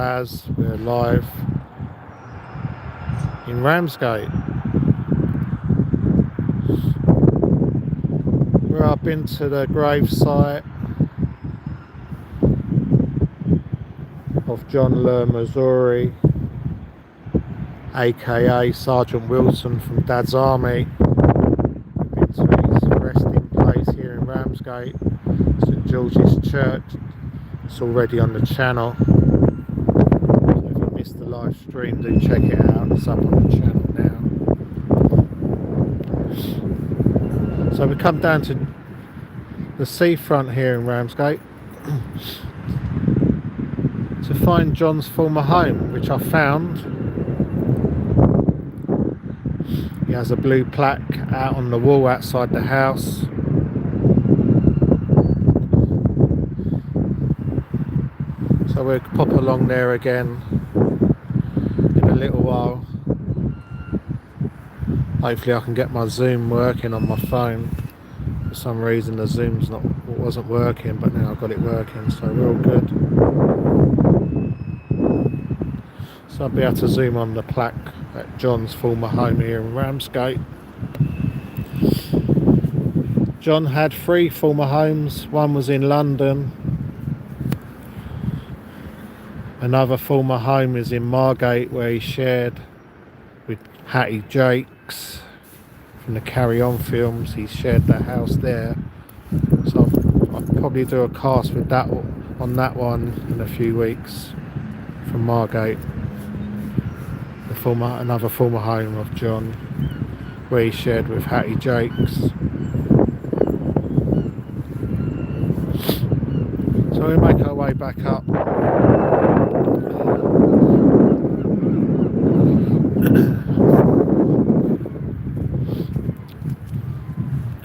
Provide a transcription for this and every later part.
Baz. We're live in Ramsgate. We're up into the grave site of John Le Mesurier, aka Sergeant Wilson from Dad's Army. We've been to his resting place here in Ramsgate, St George's Church. It's already on the channel. So if you missed the live stream, do check it out. It's up on the channel now. So we come down to the seafront here in Ramsgate to find John's former home, which I found. He has a blue plaque out on the wall outside the house. So we'll pop along there again in a little while. Hopefully I can get my Zoom working on my phone. For some reason the Zoom's wasn't working, but now I've got it working, so we're all good. So I'll be able to zoom on the plaque at John's former home here in Ramsgate. John had 3 former homes. One was in London. Another former home is in Margate, where he shared with Hattie Jakes from the Carry On films. He shared the house there. So I'll probably do a cast with that on that one in a few weeks from Margate. Another former home of John, where he shared with Hattie Jakes. So we make our way back up.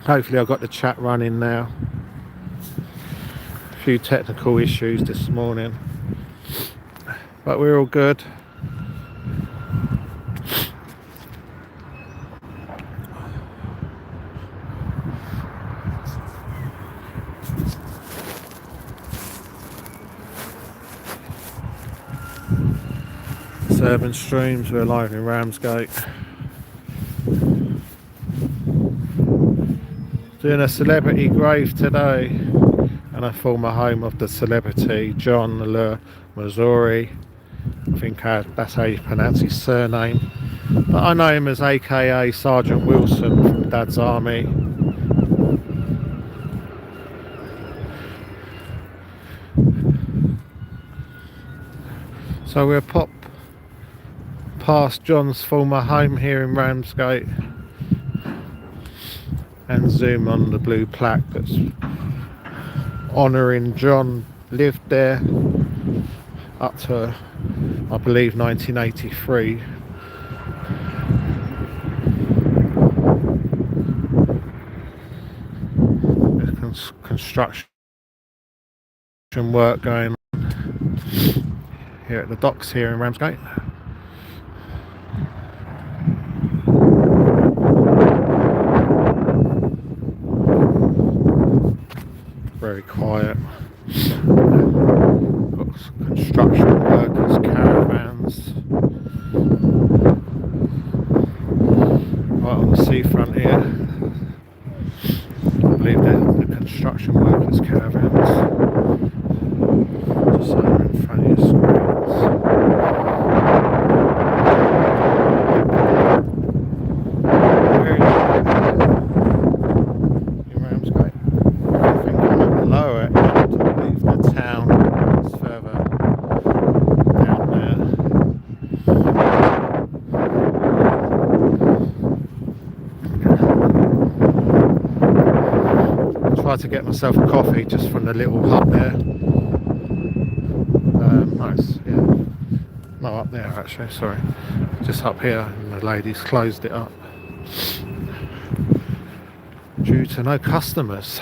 Hopefully I've got the chat running now. A few technical issues this morning, but we're all good. It's UrbanStreams, we're live in Ramsgate. Doing a celebrity grave today, and a former home of the celebrity John Le Mesurier. I think that's how you pronounce his surname, but I know him as aka Sergeant Wilson from Dad's Army. So we'll pop past John's former home here in Ramsgate and zoom on the blue plaque that's honouring John lived there up to, I believe, 1983. There's construction work going on here at the docks here in Ramsgate. Very quiet. Got some construction workers, caravans right on the seafront here. I believe they're the construction workers' caravans. Just over in front of your screens. To get myself a coffee just from the little hut there. Nice, yeah. No, up there actually, sorry. Just up here, and the lady's closed it up due to no customers.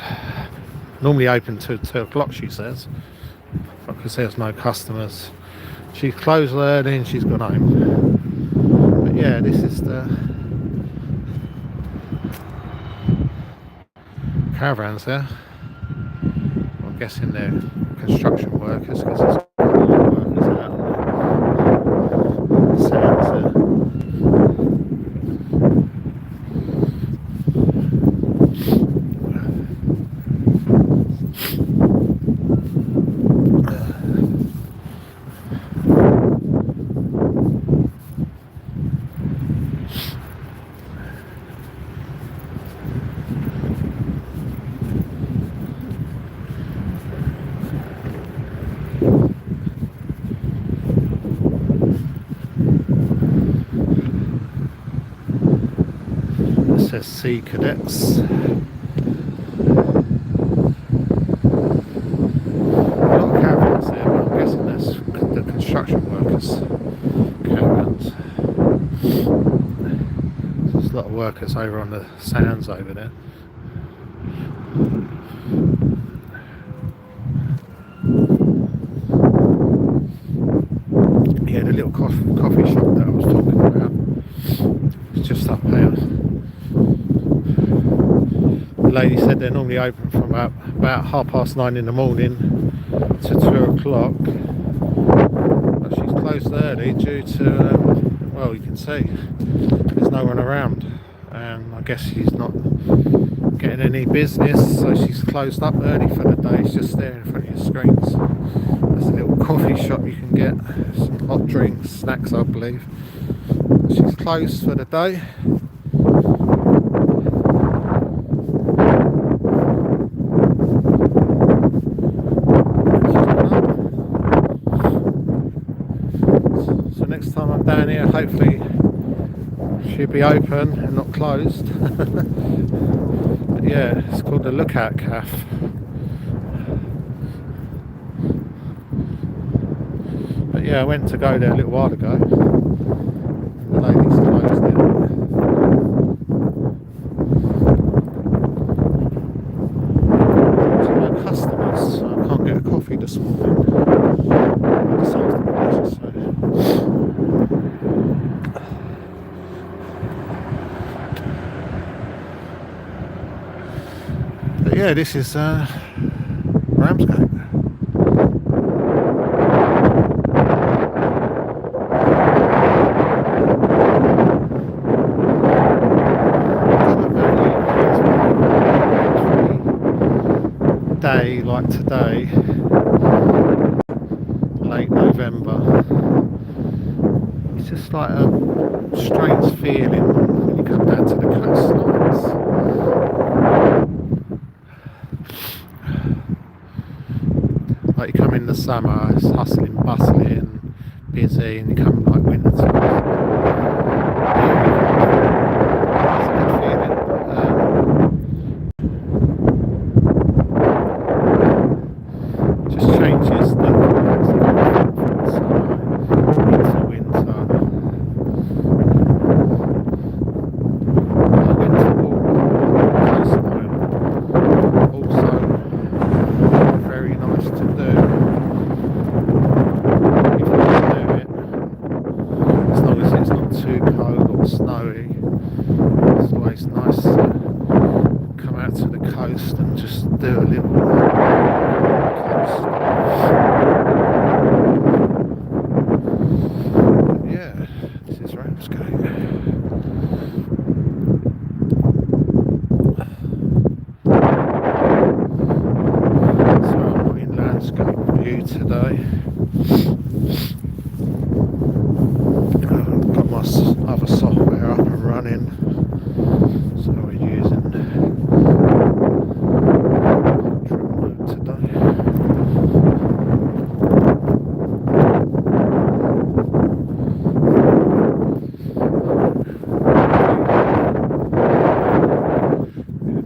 Normally open till 2 o'clock, she says, but because there's no customers, she closed early and she's gone home. But yeah, this is the caravans there. I'm guessing they're construction workers, because there's workers out. There's Sea Cadets. A lot of caravans there, but I'm guessing that's the construction workers' caravans. There's a lot of workers over on the sands over there. Yeah, the little coffee shop that I was talking about, it's just up here. The lady said they're normally open from about 9:30 in the morning to 2 o'clock, but she's closed early due to, well, you can see there's no one around, and I guess she's not getting any business, so she's closed up early for the day. It's just there in front of your screens. There's a little coffee shop you can get some hot drinks, snacks, I believe. She's closed for the day. So next time I'm down here, hopefully she'll be open and not closed. But yeah, it's called the Lookout Cafe. But yeah, I went to go there a little while ago. The ladies closed it. So no customers, so I can't get a coffee this morning. This afternoon, I should say. But yeah, this is Ramsgate. Day like today, late November, it's just like a strange feeling when you come down to the coastlines. Like you come in the summer, it's hustling, bustling, busy, and you come like winter time. It's a good feeling. Changes the summer into winter. I went to walk coastline. Also very nice to do if you can do it, as long as it's not too cold or snowy. It's always nice to come out to the coast and just do a little coast. Yeah, this is Ramsgate. So I'm not in landscape view today. I've got my other software up and running, so we're using mode today.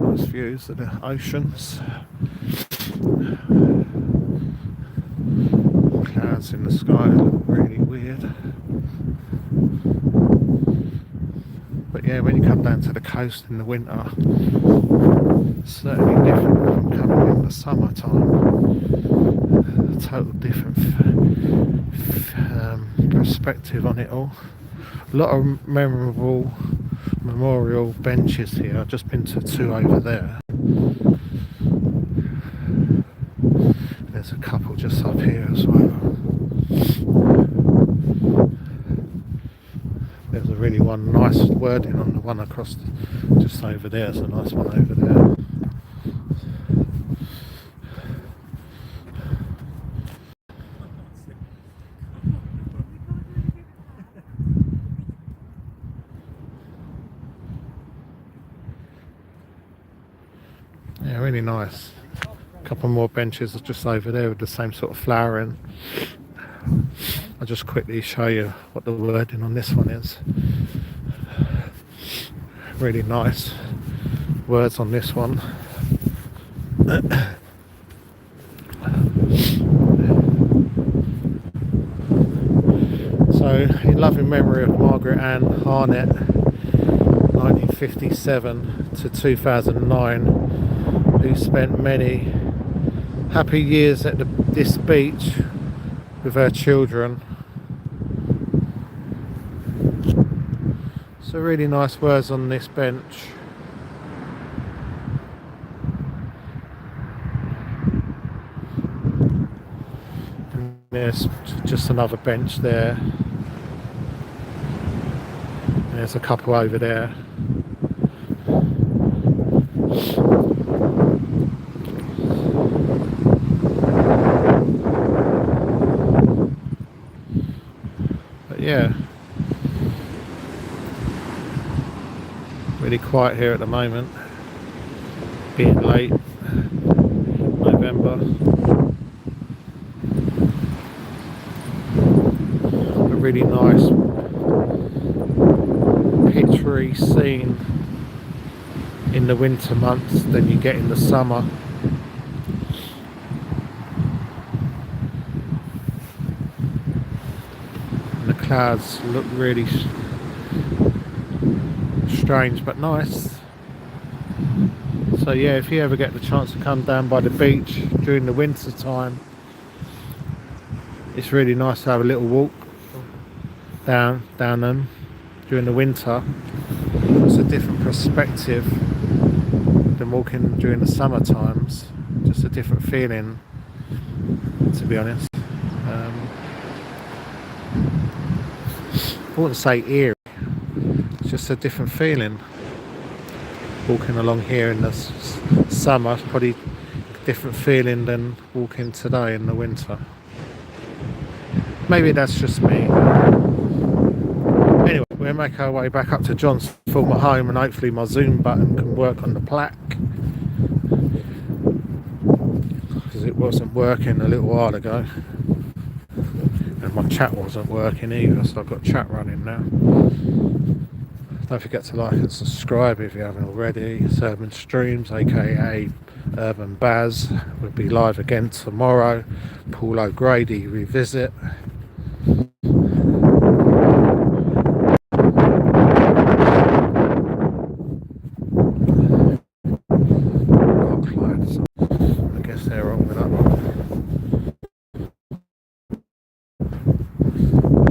Nice views of the oceans. Clouds in the sky look really weird. But yeah, when you come down to the coast in the winter, it's certainly different from coming in the summertime. A total different perspective on it all. A lot of memorable memorial benches here. I've just been to 2 over there. There's a couple just up here as well. There's a really nice wording on the one across just over there. There's a nice one over there. Yeah, really nice. A couple more benches just over there with the same sort of flowering. I'll just quickly show you what the wording on this one is. Really nice words on this one. So, in loving memory of Margaret Ann Harnett, 1957 to 2009, who spent many happy years at this beach with her children. So really nice words on this bench. And there's just another bench there. And there's a couple over there. But yeah, really quiet here at the moment, being late November. A really nice pictury scene in the winter months than you get in the summer. And the clouds look really strange but nice. So yeah, if you ever get the chance to come down by the beach during the winter time, it's really nice to have a little walk down them during the winter. It's a different perspective than walking during the summer times. Just a different feeling, to be honest. I wouldn't say eerie, it's just a different feeling. Walking along here in the summer is probably a different feeling than walking today in the winter. Maybe that's just me. Anyway, we'll make our way back up to John's former home, and hopefully my Zoom button can work on the plaque, because it wasn't working a little while ago, and my chat wasn't working either, so I've got chat running now. Don't forget to like and subscribe if you haven't already. It's UrbanStreams, aka Urban Baz. We'll be live again tomorrow. Paul O'Grady revisit. I guess they're on with that one.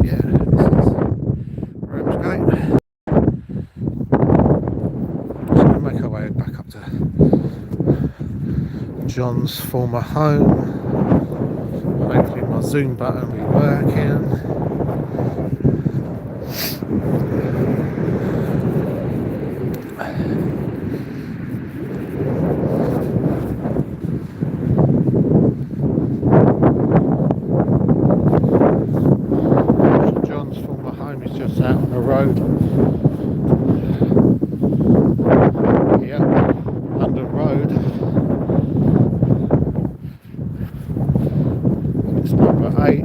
Yeah, this is Ramsgate. Make our way back up to John's former home. Hopefully my Zoom button will be working. So John's former home is just out on the road. London Road. It's number 8.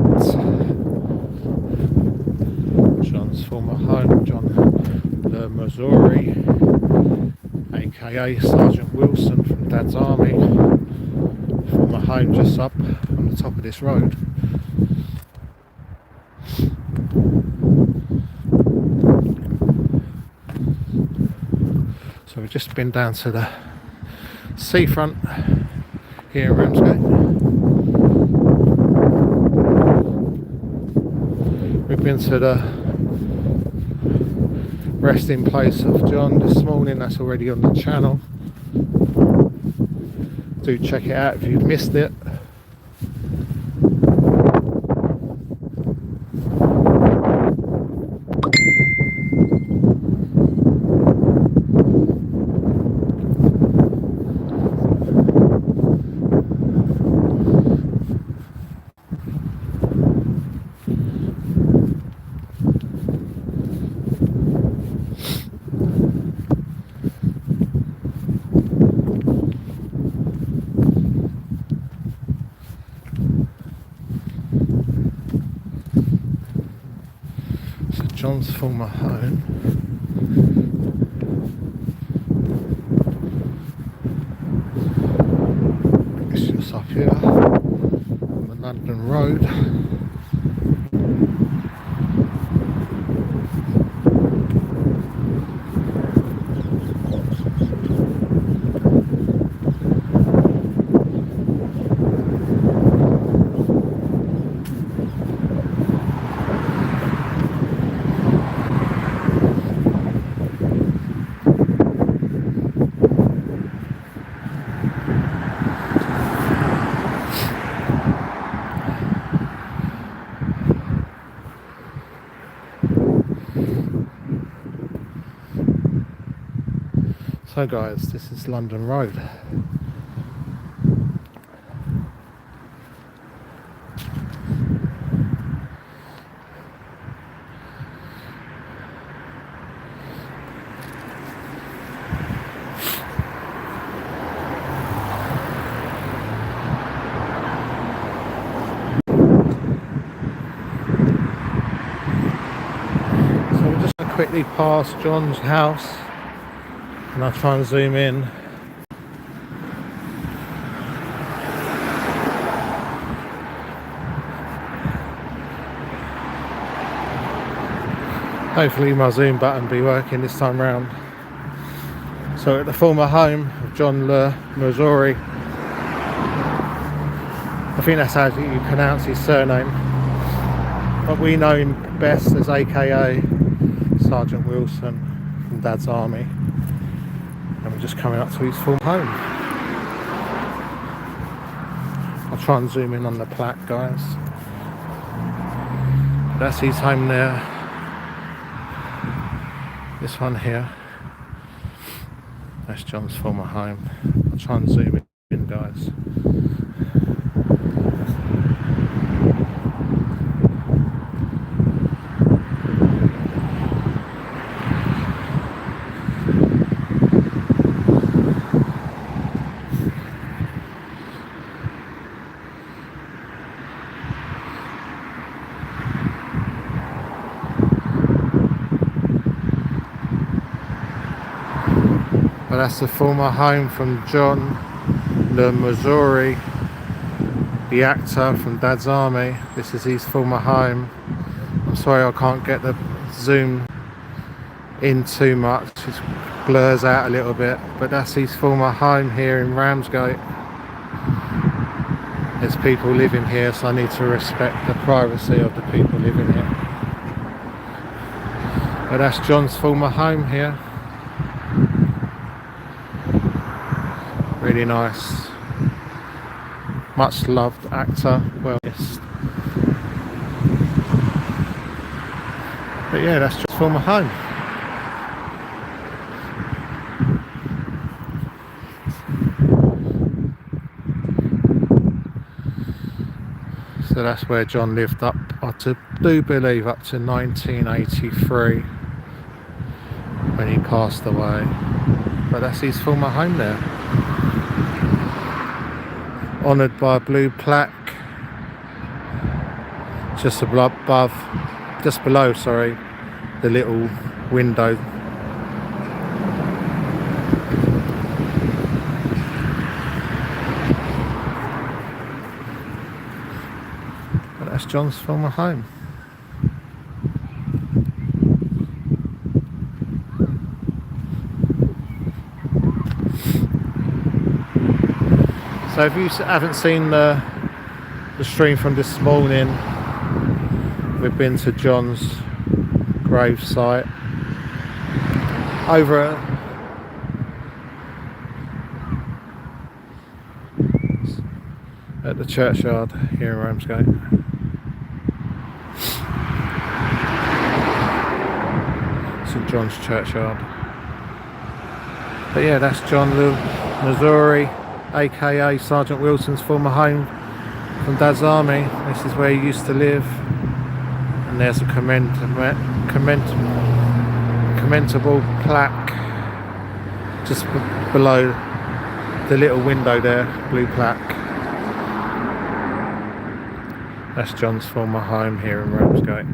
John's former home, John the Mesurier, aka Sergeant Wilson from Dad's Army. Former home just up on the top of this road. So we've just been down to the seafront here at Ramsgate. We've been to the resting place of John this morning. That's already on the channel. Do check it out if you've missed it. John's former home. road. So guys, this is London Road. So we're just going to quickly pass John's house and I'll try and zoom in. Hopefully my zoom button be working this time round. So at the former home of John Le Mesurier, I think that's how you pronounce his surname, but we know him best as AKA Sergeant Wilson from Dad's Army, and we're just coming up to his former home. I'll try and zoom in on the plaque, guys. That's his home there. This one here, that's John's former home. I'll try and zoom in, guys. But that's the former home from John Le Mesurier, the actor from Dad's Army. This is his former home. I'm sorry I can't get the zoom in too much, it blurs out a little bit, but that's his former home here in Ramsgate. There's people living here, so I need to respect the privacy of the people living here. But that's John's former home here. Really nice, much loved actor, well, yes. But yeah, that's just former home. So that's where John lived up, I do believe, up to 1983 when he passed away. But that's his former home there. Honoured by a blue plaque just above, just below, sorry, the little window. But that's John's former home. So if you haven't seen the stream from this morning, we've been to John's grave site over at the churchyard here in Ramsgate. St John's churchyard. But yeah, that's John Le Mesurier, aka Sergeant Wilson's former home from Dad's Army. This is where he used to live, and there's a commentable plaque just below the little window there, blue plaque. That's John's former home here in Ramsgate.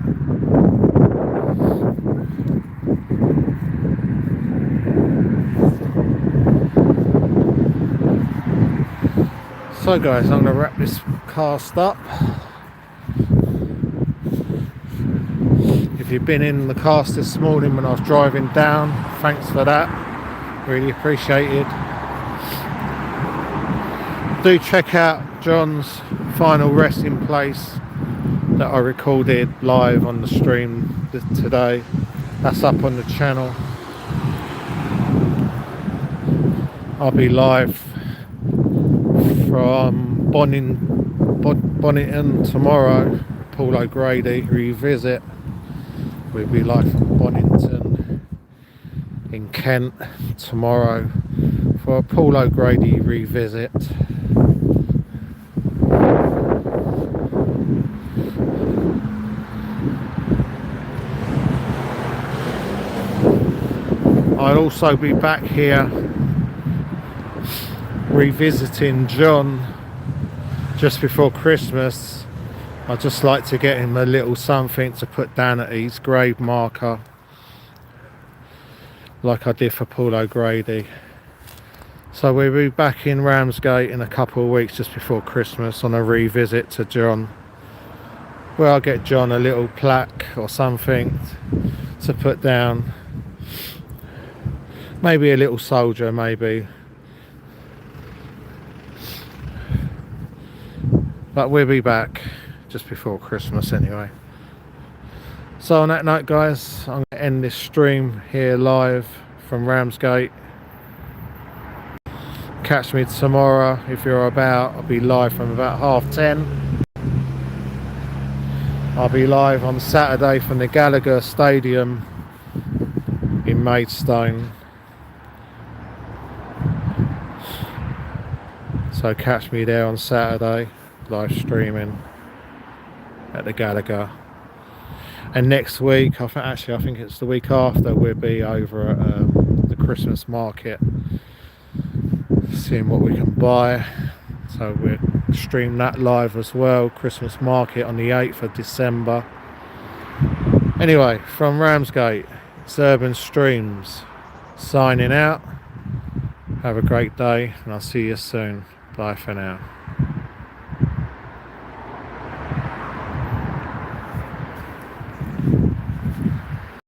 So guys, I'm going to wrap this cast up. If you've been in the cast this morning when I was driving down, thanks for that. Really appreciated. Do check out John's final resting place that I recorded live on the stream today. That's up on the channel. I'll be live from Bonington tomorrow. Paul O'Grady revisit. We'll be live from Bonington in Kent tomorrow for a Paul O'Grady revisit. I'll also be back here revisiting John just before Christmas. I'd just like to get him a little something to put down at his grave marker, like I did for Paul O'Grady. So we'll be back in Ramsgate in a couple of weeks just before Christmas on a revisit to John, where I'll get John a little plaque or something to put down. Maybe a little soldier, maybe. But we'll be back just before Christmas anyway. So on that note, guys, I'm going to end this stream here live from Ramsgate. Catch me tomorrow if you're about. I'll be live from about 10:30. I'll be live on Saturday from the Gallagher Stadium in Maidstone. So catch me there on Saturday, live streaming at the Gallagher. And next week, I think it's the week after, we'll be over at the Christmas market, seeing what we can buy. So we'll stream that live as well, Christmas market on the 8th of December. Anyway, from Ramsgate, it's UrbanStreams signing out. Have a great day, and I'll see you soon. Bye for now.